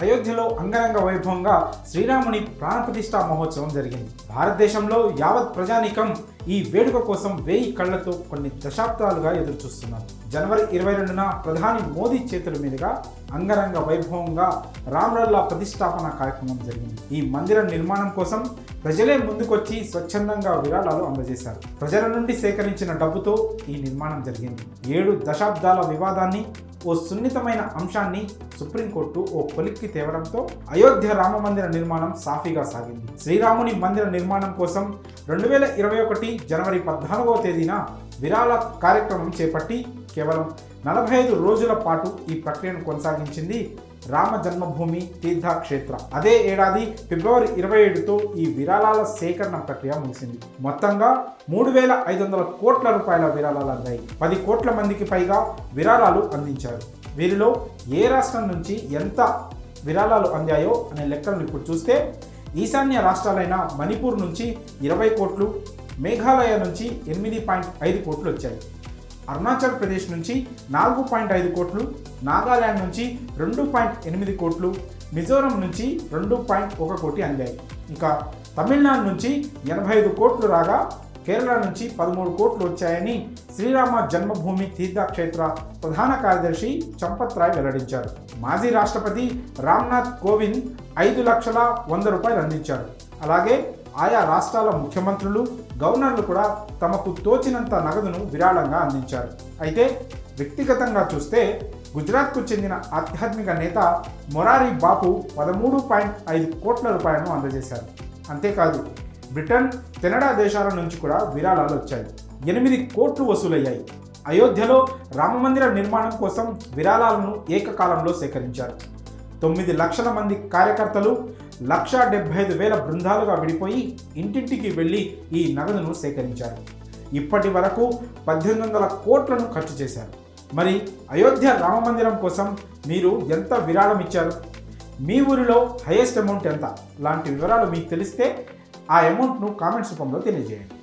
అయోధ్యలో అంగరంగ వైభవంగా శ్రీరాముని ప్రాణప్రతిష్ఠా మహోత్సవం జరిగింది. భారతదేశంలో యావత్ ప్రజానీకం ఈ వేడుక కోసం 1000 కళ్లతో కొన్ని దశాబ్దాలుగా ఎదురుచూస్తున్నారు. జనవరి 22న ప్రధాని మోదీ చేతుల మీదుగా అంగరంగ వైభవంగా రామ్లల్లా ప్రతిష్టాపన కార్యక్రమం జరిగింది. ఈ మందిర నిర్మాణం కోసం ప్రజలే ముందుకొచ్చి స్వచ్ఛందంగా విరాళాలు అందజేశారు. ప్రజల నుండి సేకరించిన డబ్బుతో ఈ నిర్మాణం జరిగింది. 7 దశాబ్దాల వివాదాన్ని, ఓ సున్నితమైన అంశాన్ని సుప్రీంకోర్టు ఓ కొలిక్కి తేవడంతో అయోధ్య రామ మందిర నిర్మాణం సాఫీగా సాగింది. శ్రీరాముని మందిర నిర్మాణం కోసం 2021 జనవరి 14వ తేదీన విరాళ కార్యక్రమం చేపట్టి కేవలం 45 రోజుల పాటు ఈ ప్రక్రియను కొనసాగించింది రామ జన్మభూమి తీర్థక్షేత్ర. అదే ఏడాది ఫిబ్రవరి 27తో ఈ విరాళాల సేకరణ ప్రక్రియ ముగిసింది. మొత్తంగా 3500 కోట్ల రూపాయల విరాళాలు అందాయి. 10 కోట్ల మందికి పైగా విరాళాలు అందించారు. వీరిలో ఏ రాష్ట్రం నుంచి ఎంత విరాళాలు అందాయో అనే లెక్కలను ఇప్పుడు చూస్తే ఈశాన్య రాష్ట్రాలైన మణిపూర్ నుంచి 20 కోట్లు, మేఘాలయ నుంచి 8.5 కోట్లు వచ్చాయి. అరుణాచల్ ప్రదేశ్ నుంచి 4.5 కోట్లు, నాగాలాండ్ నుంచి 2.8 కోట్లు, మిజోరం నుంచి 2.1 కోటి అందాయి. ఇంకా తమిళనాడు నుంచి 85 కోట్లు రాగా కేరళ నుంచి 13 కోట్లు వచ్చాయని శ్రీరామ జన్మభూమి తీర్థక్షేత్ర ప్రధాన కార్యదర్శి చంపత్ రాయ్ వెల్లడించారు. మాజీ రాష్ట్రపతి రామ్నాథ్ కోవింద్ 5,100,000 రూపాయలు అందించారు. అలాగే ఆయా రాష్ట్రాల ముఖ్యమంత్రులు, గవర్నర్లు కూడా తమకు తోచినంత నగదును విరాళంగా అందించారు. అయితే వ్యక్తిగతంగా చూస్తే గుజరాత్కు చెందిన ఆధ్యాత్మిక నేత మొరారి బాపు 13.5 కోట్ల రూపాయలను అందజేశారు. అంతేకాదు బ్రిటన్, కెనడా దేశాల నుంచి కూడా విరాళాలు వచ్చాయి. 8 కోట్లు వసూలయ్యాయి. అయోధ్యలో రామమందిర నిర్మాణం కోసం విరాళాలను ఏకకాలంలో సేకరించారు. 9 లక్షల మంది కార్యకర్తలు 1,75,000 బృందాలుగా విడిపోయి ఇంటింటికి వెళ్ళి ఈ నగదును సేకరించారు. ఇప్పటి వరకు 1,800 కోట్లను ఖర్చు చేశారు. మరి అయోధ్య రామమందిరం కోసం మీరు ఎంత విరాళం ఇచ్చారు? మీ ఊరిలో హైయెస్ట్ అమౌంట్ ఎంత? లాంటి వివరాలు మీకు తెలిస్తే ఆ అమౌంట్ను కామెంట్స్ రూపంలో తెలియజేయండి.